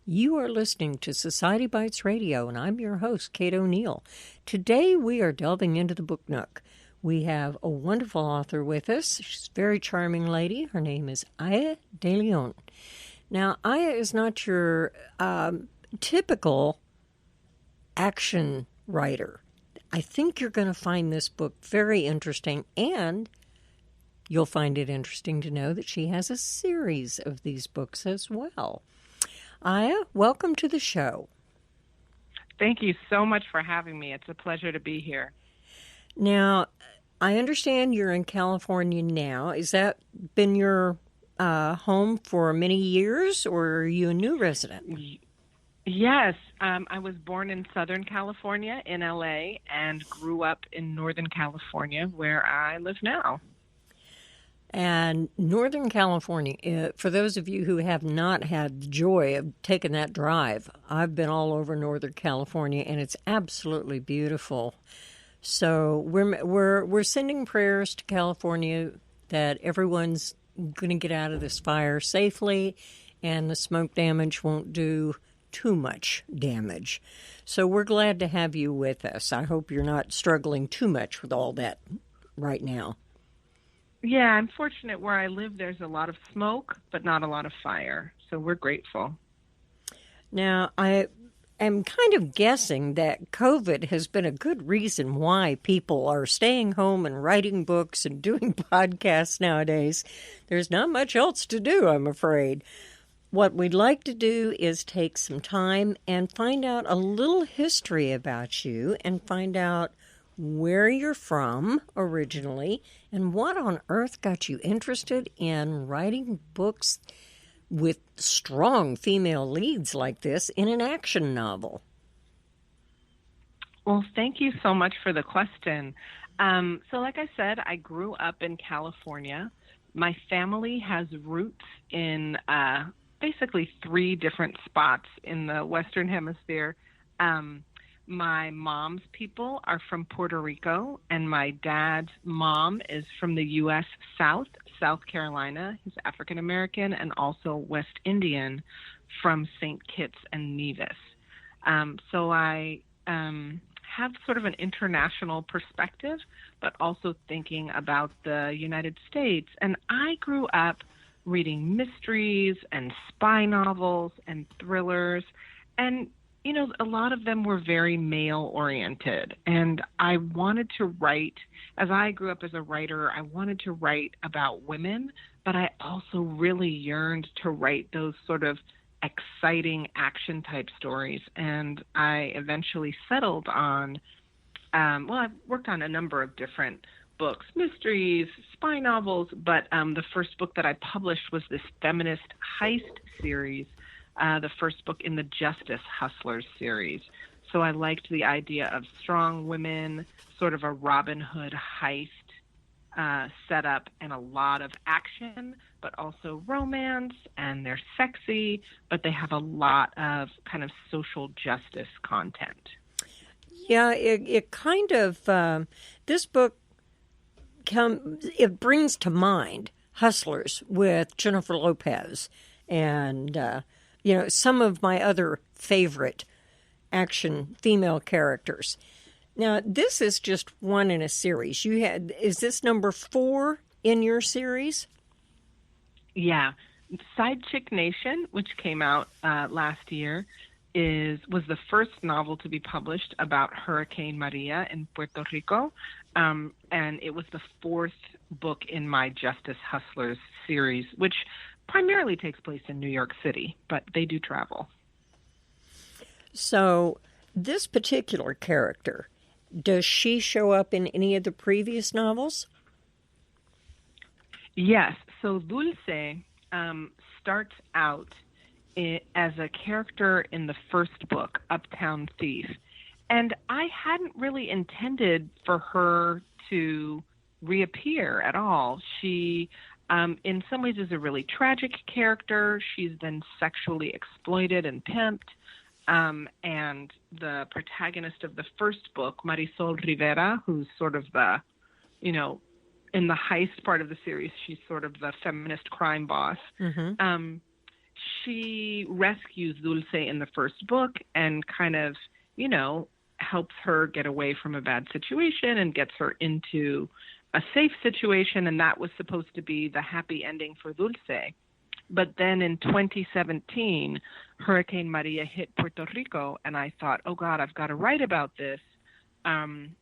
You are listening to Society Bites Radio, and I'm your host, Kate O'Neill. Today we are delving into the Book Nook. We have a wonderful author with us. She's a very charming lady. Her name is Aya De Leon. Now, Aya is not your typical action writer. I think you're going to find this book very interesting, and you'll find it interesting to know that she has a series of these books as well. Aya, welcome to the show. Thank you so much for having me. It's a pleasure to be here. Now, I understand you're in California now. Has that been your home for many years, or are you a new resident? Yes, I was born in Southern California in LA and grew up in Northern California where I live now. And Northern California, for those of you who have not had the joy of taking that drive, I've been all over Northern California, and it's absolutely beautiful. So we're sending prayers to California that everyone's going to get out of this fire safely, and the smoke damage won't do too much damage. So we're glad to have you with us. I hope you're not struggling too much with all that right now. Yeah, I'm fortunate where I live. There's a lot of smoke, but not a lot of fire. So we're grateful. Now, I am kind of guessing that COVID has been a good reason why people are staying home and writing books and doing podcasts nowadays. There's not much else to do, I'm afraid. What we'd like to do is take some time and find out a little history about you and find out where you're from originally, and what on earth got you interested in writing books with strong female leads like this in an action novel. Well, thank you so much for the question. So like I said, I grew up in California. My family has roots in basically 3 different spots in the Western Hemisphere. My mom's people are from Puerto Rico, and my dad's mom is from the U.S. South Carolina. He's African American and also West Indian from St. Kitts and Nevis. So I have sort of an international perspective, but also thinking about the United States. And I grew up reading mysteries and spy novels and thrillers, and you know, a lot of them were very male-oriented, and I wanted to write, as I grew up as a writer, I wanted to write about women, but I also really yearned to write those sort of exciting action-type stories, and I eventually settled on, I've worked on a number of different books, mysteries, spy novels, but the first book that I published was this feminist heist series, the first book in the Justice Hustlers series. So I liked the idea of strong women, sort of a Robin Hood heist setup, and a lot of action, but also romance, and they're sexy, but they have a lot of kind of social justice content. Yeah, it kind of, this book, it brings to mind Hustlers with Jennifer Lopez and some of my other favorite action female characters. Now, this is just one in a series. Is this number 4 in your series? Yeah. Side Chick Nation, which came out last year, was the first novel to be published about Hurricane Maria in Puerto Rico. And it was the 4th book in my Justice Hustlers series, which primarily takes place in New York City, but they do travel. So this particular character, does she show up in any of the previous novels? Yes. So Dulce starts out as a character in the first book, Uptown Thief. And I hadn't really intended for her to reappear at all. She in some ways is a really tragic character. She's been sexually exploited and pimped. And the protagonist of the first book, Marisol Rivera, who's sort of the, in the heist part of the series, she's sort of the feminist crime boss. Mm-hmm. she rescues Dulce in the first book and kind of, helps her get away from a bad situation and gets her into a safe situation. And that was supposed to be the happy ending for Dulce. But then in 2017, Hurricane Maria hit Puerto Rico, and I thought, oh God, I've got to write about this. And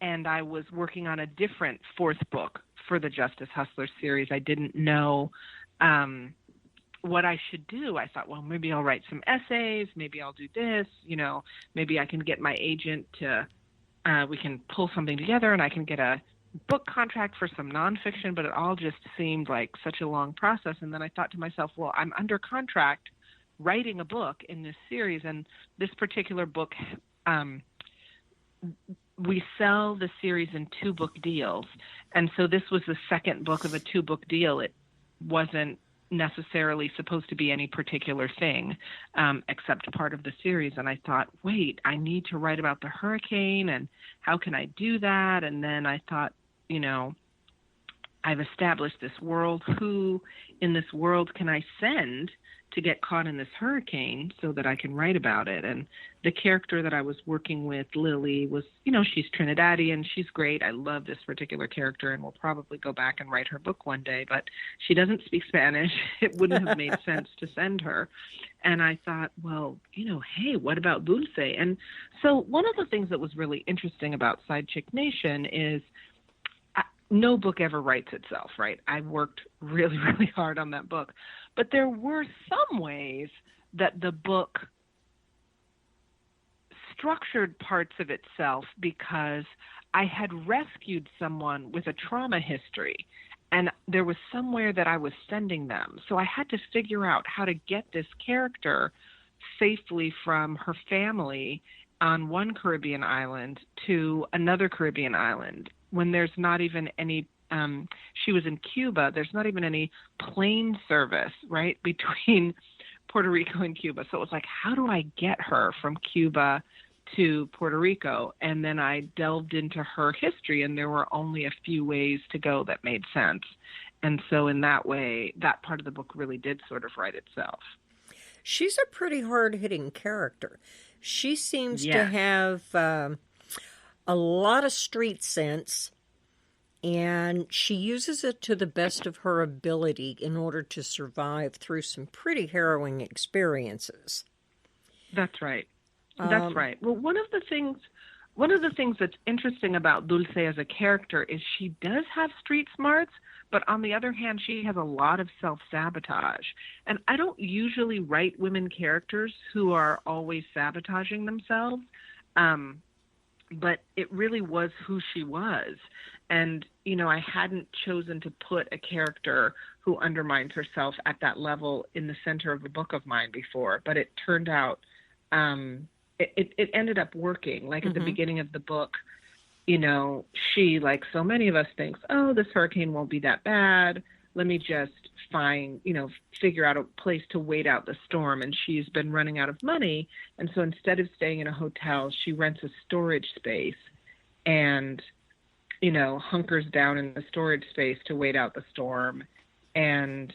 I was working on a different fourth book for the Justice Hustlers series. I didn't know what I should do. I thought, well, maybe I'll write some essays. Maybe I'll do this. Maybe I can get my agent to, we can pull something together and I can get a book contract for some nonfiction, but it all just seemed like such a long process. And then I thought to myself, well, I'm under contract writing a book in this series. And this particular book, we sell the series in 2-book deals. And so this was the second book of a 2-book deal. It wasn't necessarily supposed to be any particular thing, except part of the series. And I thought, wait, I need to write about the hurricane, and how can I do that? And then I thought, I've established this world. Who in this world can I send to get caught in this hurricane so that I can write about it? And the character that I was working with, Lily, was, she's Trinidadian. She's great. I love this particular character, and we'll probably go back and write her book one day, but she doesn't speak Spanish. It wouldn't have made sense to send her. And I thought, well, hey, what about Dulce? And so one of the things that was really interesting about Side Chick Nation is no book ever writes itself, right? I worked really, really hard on that book. But there were some ways that the book structured parts of itself because I had rescued someone with a trauma history, and there was somewhere that I was sending them. So I had to figure out how to get this character safely from her family on one Caribbean island to another Caribbean island when there's not even any, she was in Cuba, there's not even any plane service, right, between Puerto Rico and Cuba. So it was like, how do I get her from Cuba to Puerto Rico? And then I delved into her history, and there were only a few ways to go that made sense. And so in that way, that part of the book really did sort of write itself. She's a pretty hard-hitting character. She seems to have a lot of street sense, and she uses it to the best of her ability in order to survive through some pretty harrowing experiences. That's right. That's right. Well, one of the things that's interesting about Dulce as a character is she does have street smarts, but on the other hand, she has a lot of self-sabotage. And I don't usually write women characters who are always sabotaging themselves. But it really was who she was. And, I hadn't chosen to put a character who undermines herself at that level in the center of a book of mine before. But it turned out, it ended up working. Like at the beginning of the book, she, like so many of us, thinks, oh, this hurricane won't be that bad. Let me just figure out a place to wait out the storm. And she's been running out of money. And so instead of staying in a hotel, she rents a storage space and, hunkers down in the storage space to wait out the storm. And,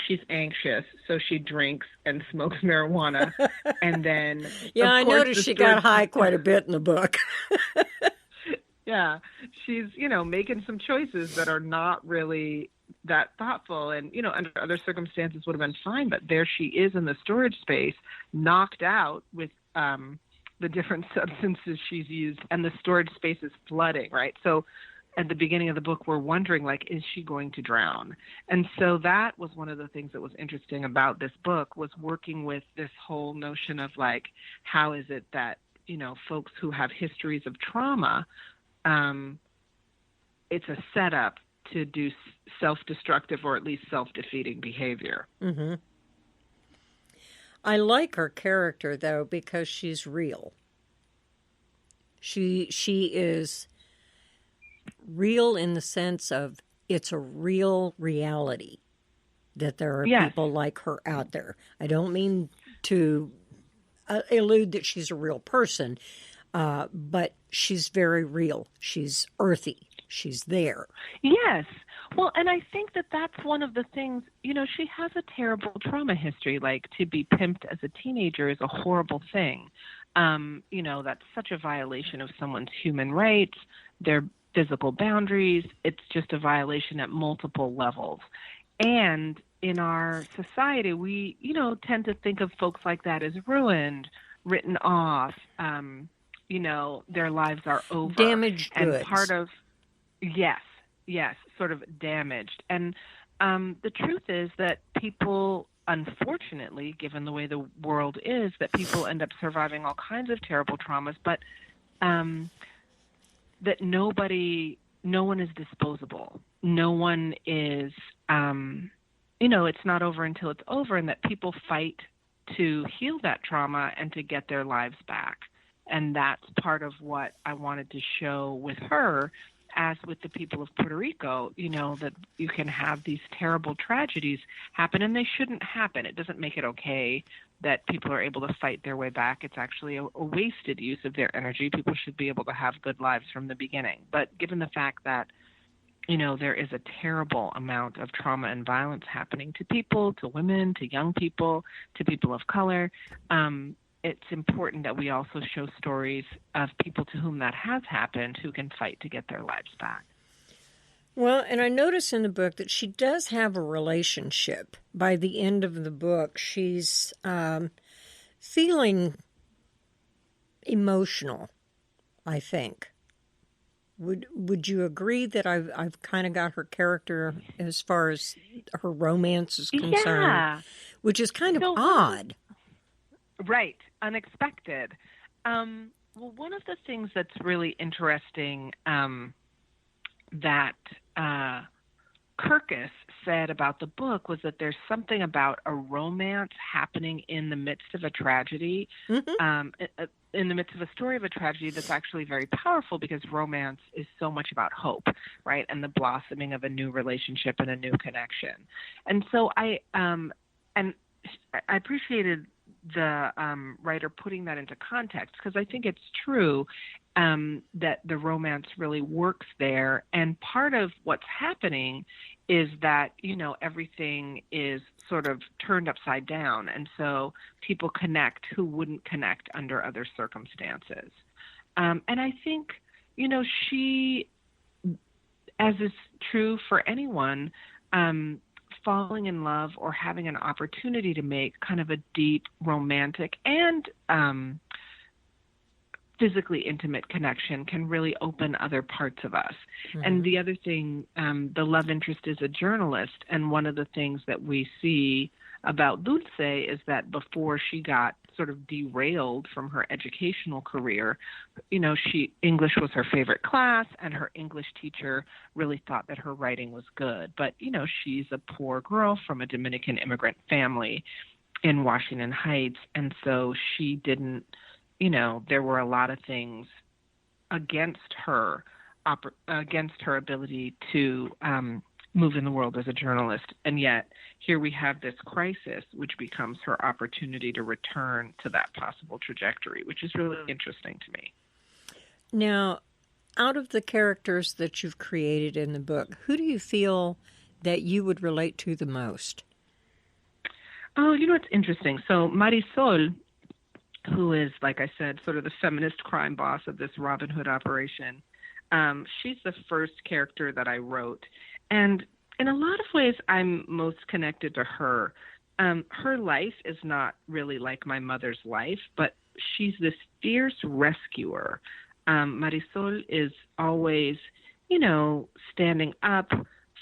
she's anxious. So she drinks and smokes marijuana. And then, I noticed she got high quite a bit in the book. Yeah. She's, making some choices that are not really that thoughtful, and under other circumstances would have been fine, but there she is in the storage space, knocked out with the different substances she's used, and the storage space is flooding, right? So at the beginning of the book, we're wondering, like, is she going to drown? And so that was one of the things that was interesting about this book, was working with this whole notion of, like, how is it that folks who have histories of trauma, it's a setup to do self-destructive or at least self-defeating behavior. Mm-hmm. I like her character, though, because she's real. She is real in the sense of it's a real reality that there are people like her out there. I don't mean to allude that she's a real person, but she's very real. She's earthy. She's there. Yes. Well, and I think that that's one of the things, she has a terrible trauma history. Like, to be pimped as a teenager is a horrible thing. That's such a violation of someone's human rights, their physical boundaries. It's just a violation at multiple levels. And in our society, we, tend to think of folks like that as ruined, written off, their lives are over. Damaged goods. And part of, yes, sort of damaged. And the truth is that people, unfortunately, given the way the world is, that people end up surviving all kinds of terrible traumas, but that no one is disposable. No one is, it's not over until it's over, and that people fight to heal that trauma and to get their lives back. And that's part of what I wanted to show with her, as with the people of Puerto Rico, that you can have these terrible tragedies happen, and they shouldn't happen. It doesn't make it okay that people are able to fight their way back. It's actually a wasted use of their energy. People should be able to have good lives from the beginning. But given the fact that, there is a terrible amount of trauma and violence happening to people, to women, to young people, to people of color, it's important that we also show stories of people to whom that has happened who can fight to get their lives back. Well, and I notice in the book that she does have a relationship. By the end of the book, she's feeling emotional, I think. Would you agree that I've kind of got her character as far as her romance is concerned? Yeah. Which is kind of odd. Right. Unexpected. Well, one of the things that's really interesting that Kirkus said about the book was that there's something about a romance happening in the midst of a tragedy, in the midst of a story of a tragedy that's actually very powerful, because romance is so much about hope, right, and the blossoming of a new relationship and a new connection. And so I appreciated the writer putting that into context, because I think it's true that the romance really works there. And part of what's happening is that, everything is sort of turned upside down. And so people connect who wouldn't connect under other circumstances. And I think, she, as is true for anyone, falling in love or having an opportunity to make kind of a deep romantic and physically intimate connection can really open other parts of us. Mm-hmm. And the other thing, the love interest is a journalist. And one of the things that we see about Dulce is that before she got sort of derailed from her educational career, English was her favorite class, and her English teacher really thought that her writing was good. But, she's a poor girl from a Dominican immigrant family in Washington Heights. And so she didn't, there were a lot of things against her ability to move in the world as a journalist. And yet here we have this crisis, which becomes her opportunity to return to that possible trajectory, which is really interesting to me. Now, out of the characters that you've created in the book, who do you feel that you would relate to the most? Oh, it's interesting. So Marisol, who is, like I said, sort of the feminist crime boss of this Robin Hood operation, she's the first character that I wrote. And in a lot of ways, I'm most connected to her. Her life is not really like my mother's life, but she's this fierce rescuer. Marisol is always, standing up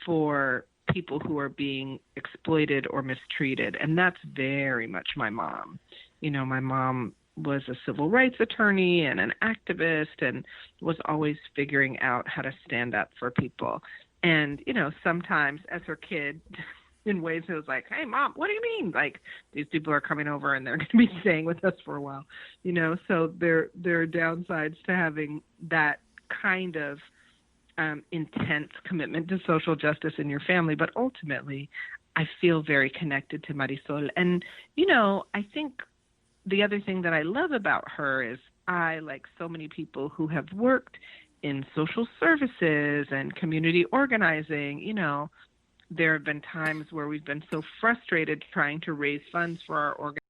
for people who are being exploited or mistreated. And that's very much my mom. My mom was a civil rights attorney and an activist and was always figuring out how to stand up for people. And, sometimes as her kid, in ways it was like, hey, Mom, what do you mean? Like, these people are coming over and they're going to be staying with us for a while. So there are downsides to having that kind of intense commitment to social justice in your family. But ultimately, I feel very connected to Marisol. And, I think the other thing that I love about her is I, like so many people who have worked in social services and community organizing. There have been times where we've been so frustrated trying to raise funds for our organization